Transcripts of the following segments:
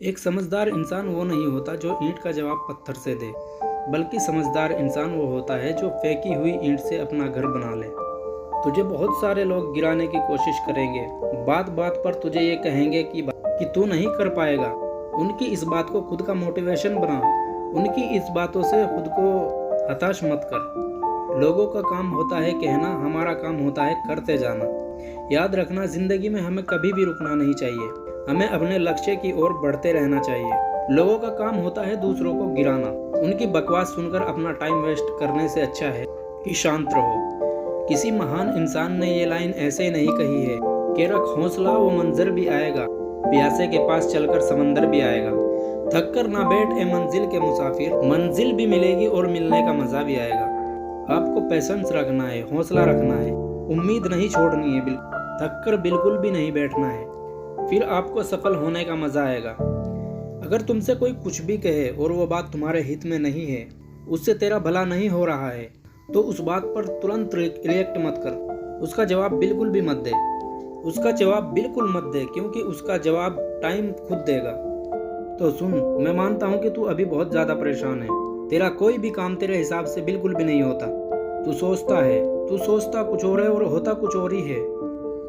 एक समझदार इंसान वो नहीं होता जो ईंट का जवाब पत्थर से दे, बल्कि समझदार इंसान वो होता है जो फेंकी हुई ईंट से अपना घर बना ले। तुझे बहुत सारे लोग गिराने की कोशिश करेंगे, बात बात पर तुझे ये कहेंगे कि तू नहीं कर पाएगा। उनकी इस बात को खुद का मोटिवेशन बना, उनकी इस बातों से खुद को हताश मत कर। लोगों का काम होता है कहना, हमारा काम होता है करते जाना। याद रखना, जिंदगी में हमें कभी भी रुकना नहीं चाहिए, हमें अपने लक्ष्य की ओर बढ़ते रहना चाहिए। लोगों का काम होता है दूसरों को गिराना, उनकी बकवास सुनकर अपना टाइम वेस्ट करने से अच्छा है कि शांत रहो। किसी महान इंसान ने ये लाइन ऐसे नहीं कही है कि रख हौसला, वो मंजर भी आएगा, प्यासे के पास चलकर समंदर भी आएगा। थक कर ना बैठ ए मंजिल के मुसाफिर, मंजिल भी मिलेगी और मिलने का मजा भी आएगा। आपको पैशेंस रखना है, हौसला रखना है, उम्मीद नहीं छोड़नी है, थक कर बिल्कुल भी नहीं बैठना है, फिर आपको सफल होने का मजा आएगा। अगर तुमसे कोई कुछ भी कहे और वो बात तुम्हारे हित में नहीं है, उससे तेरा भला नहीं हो रहा है, तो उस बात पर तुरंत रिएक्ट मत कर, उसका जवाब बिल्कुल भी मत दे, उसका जवाब बिल्कुल मत दे, क्योंकि उसका जवाब टाइम खुद देगा। तो सुन, मैं मानता हूँ कि तू अभी बहुत ज्यादा परेशान है, तेरा कोई भी काम तेरे हिसाब से बिल्कुल भी नहीं होता। तू सोचता कुछ और है और होता कुछ और ही है।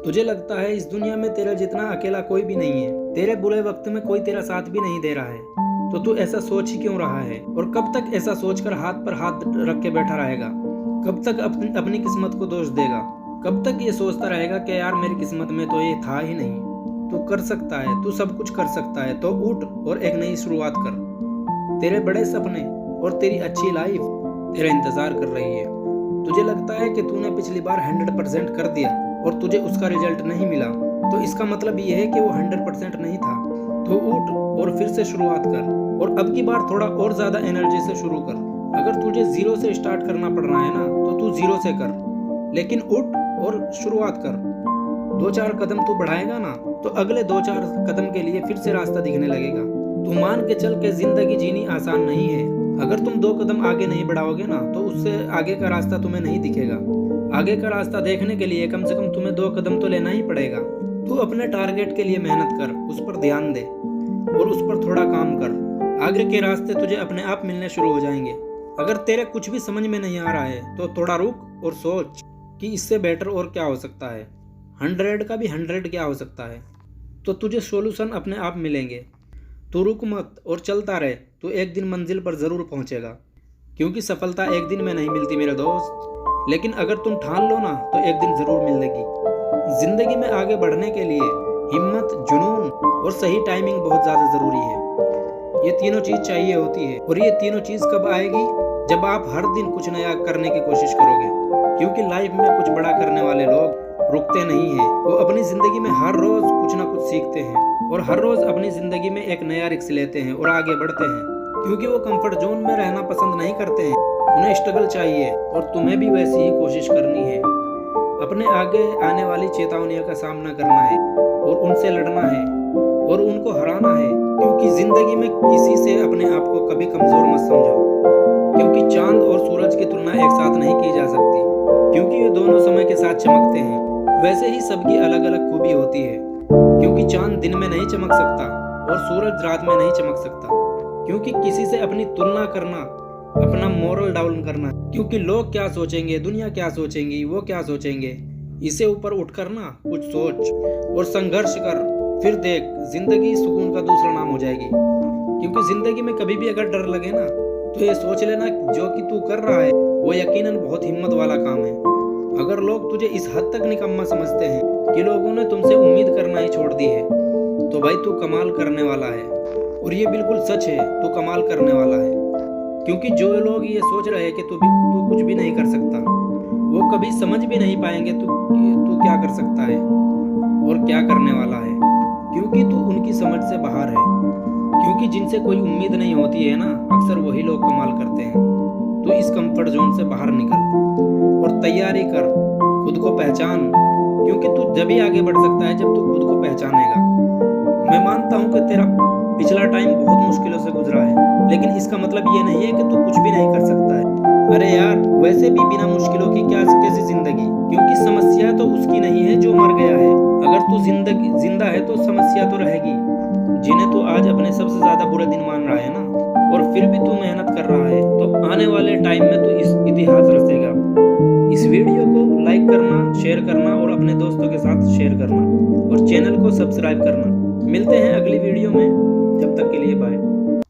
तुझे लगता है इस दुनिया में तेरे जितना अकेला कोई भी नहीं है, तेरे बुरे वक्त में कोई तेरा साथ भी नहीं दे रहा है, तो तू ऐसा सोच ही क्यों रहा है? और कब तक ऐसा सोचकर हाथ पर हाथ रख के बैठा रहेगा? कब तक अपनी किस्मत को दोष देगा? कब तक ये सोचता रहेगा कि यार मेरी किस्मत में तो ये था ही नहीं? तू कर सकता है, तू सब कुछ कर सकता है, तो उठ और एक नई शुरुआत कर। तेरे बड़े सपने और तेरी अच्छी लाइफ तेरा इंतजार कर रही है। तुझे लगता है कि तूने पिछली बार 100% कर दिया और तुझे उसका रिजल्ट नहीं मिला, तो इसका मतलब ये है कि वो 100% नहीं था। तो उठ और फिर से शुरुआत कर, और अब की बार थोड़ा और ज्यादा एनर्जी से शुरू कर। अगर तुझे 0 से स्टार्ट करना पड़ रहा है ना, तो तू 0 से कर, लेकिन उठ और शुरुआत कर। 2-4 कदम तू बढ़ाएगा ना, तो अगले 2-4 कदम के लिए फिर से रास्ता दिखने लगेगा। तू मान के चल के जिंदगी जीनी आसान नहीं है। अगर तुम 2 कदम आगे नहीं बढ़ाओगे ना, तो उससे आगे का रास्ता तुम्हें नहीं दिखेगा। आगे का रास्ता देखने के लिए कम से कम तुम्हें 2 कदम तो लेना ही पड़ेगा। तू अपने टारगेट के लिए मेहनत कर, उस पर ध्यान दे और उस पर थोड़ा काम कर। आगे के रास्ते तुझे अपने आप मिलने शुरू हो जाएंगे। अगर तेरे कुछ भी समझ में नहीं आ रहा है, तो थोड़ा रुक और सोच कि इससे बेटर और क्या हो सकता है। 100 का भी 100 क्या हो सकता है, तो तुझे सॉल्यूशन अपने आप मिलेंगे। तू रुक मत और चलता रहे, तू एक दिन मंजिल पर जरूर पहुंचेगा, क्योंकि सफलता एक दिन में नहीं मिलती मेरे दोस्त, लेकिन अगर तुम ठान लो ना, तो एक दिन जरूर मिलेगी। जिंदगी में आगे बढ़ने के लिए हिम्मत, जुनून और सही टाइमिंग बहुत ज्यादा जरूरी है। ये तीनों चीज चाहिए होती है, और ये तीनों चीज कब आएगी? जब आप हर दिन कुछ नया करने की कोशिश करोगे, क्योंकि लाइफ में कुछ बड़ा करने वाले लोग रुकते नहीं हैं। वो अपनी जिंदगी में हर रोज कुछ ना कुछ सीखते हैं, और हर रोज अपनी जिंदगी में एक नया रिस्क लेते हैं और आगे बढ़ते हैं, क्योंकि वो कंफर्ट जोन में रहना पसंद नहीं करते हैं। उन्हें स्ट्रगल चाहिए, और तुम्हें भी वैसी ही कोशिश करनी है। अपने आगे आने वाली चेतावनियों का सामना करना है और उनसे लड़ना है और उनको हराना है, क्योंकि जिंदगी में किसी से अपने आप को कभी कमजोर मत समझो, क्योंकि चांद और सूरज की तुलना एक साथ नहीं की जा सकती, क्योंकि वे दोनों समय के साथ चमकते हैं। वैसे ही सबकी अलग अलग खूबी होती है, क्योंकि चांद दिन में नहीं चमक सकता और सूरज रात में नहीं चमक सकता, क्योंकि किसी से अपनी तुलना करना अपना मोरल डाउन करना, क्योंकि लोग क्या सोचेंगे, दुनिया क्या सोचेंगी, वो क्या सोचेंगे। इसे ऊपर उठकर ना कुछ सोच और संघर्ष कर, फिर देख जिंदगी सुकून का दूसरा नाम हो जाएगी। क्योंकि जिंदगी में कभी भी अगर डर लगे ना, तो ये सोच लेना जो कि तू कर रहा है वो यकीनन बहुत हिम्मत वाला काम है। अगर लोग तुझे इस हद तक निकम्मा समझते हैं कि लोगों ने तुमसे उम्मीद करना ही छोड़ दी है, तो भाई तू कमाल करने वाला है। और ये बिल्कुल सच है, तू कमाल करने वाला है। क्योंकि जो लोग ये सोच रहे हैं कि तू कुछ भी नहीं कर सकता, वो कभी समझ भी नहीं पाएंगे तू क्या कर सकता है और क्या करने वाला है, क्योंकि तू उनकी समझ से बाहर है। क्योंकि जिनसे कोई उम्मीद नहीं होती है ना, अक्सर वही लोग कमाल करते हैं। तू इस कंफर्ट जोन से बाहर निकल और तैयारी कर, खुद को पहचान, क्योंकि तू जब ही आगे बढ़ सकता है जब तू खुद को पहचानेगा। मैं मानता हूँ कि तेरा पिछला टाइम बहुत मुश्किलों से गुजरा है, लेकिन इसका मतलब ये नहीं है कि तू कुछ भी नहीं कर सकता है। अरे यार, वैसे भी बिना मुश्किलों की कैसी जिंदगी, क्योंकि समस्या तो उसकी नहीं है जो मर गया है। अगर तू जिंदा है तो समस्या तो रहेगी। जिन्हें तू आज अपने सबसे ज़्यादा बुरे दिन मान रहा है ना, और फिर भी तू मेहनत कर रहा है, तो आने वाले टाइम में तू इस इतिहास रचेगा। इस वीडियो को लाइक करना, शेयर करना और अपने दोस्तों के साथ शेयर करना और चैनल को सब्सक्राइब करना। मिलते हैं अगली वीडियो में, जब तक के लिए बाय।